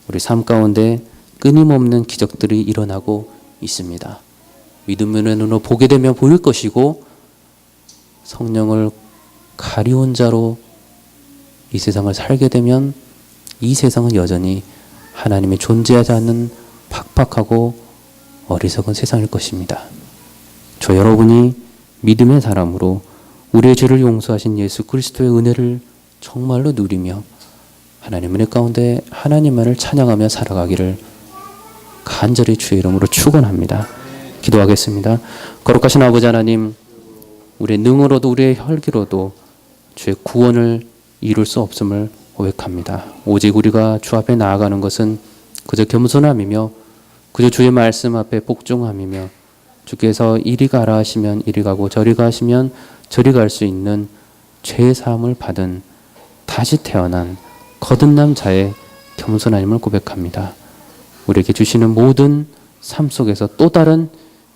우리 삶 가운데 끊임없는 기적들이 일어나고 있습니다. 믿음의 눈으로 보게 되면 보일 것이고 성령을 가리운 자로 이 세상을 살게 되면 이 세상은 여전히 하나님이 존재하지 않는 팍팍하고 어리석은 세상일 것입니다. 저 여러분이 믿음의 사람으로 우리의 죄를 용서하신 예수 그리스도의 은혜를 정말로 누리며 하나님 은혜 가운데 하나님만을 찬양하며 살아가기를 간절히 주의 이름으로 축원합니다. 기도하겠습니다. 거룩하신 아버지 하나님, 우리의 능으로도 우리의 혈기로도 주의 구원을 이룰 수 없음을 고백합니다. 오직 우리가 주 앞에 나아가는 것은 그저 겸손함이며 그저 주의 말씀 앞에 복종함이며 주께서 이리 가라 하시면 이리 가고 저리 가 하시면 저리 갈 수 있는 죄의 사함을 받은 다시 태어난 거듭난 자의 겸손함을 고백합니다. 우리에게 주시는 모든 삶 속에서 또 다른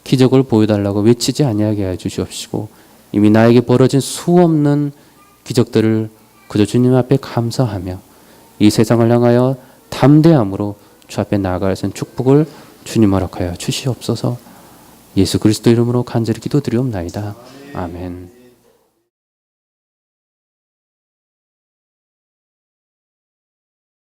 기적을 보여달라고 외치지 아니하게 해 주시옵시고 이미 나에게 벌어진 수없는 기적들을 그저 주님 앞에 감사하며 이 세상을 향하여 담대함으로 주 앞에 나아갈 수 있는 축복을 주님 허락하여 주시옵소서. 예수 그리스도 이름으로 간절히 기도드리옵나이다. 아멘.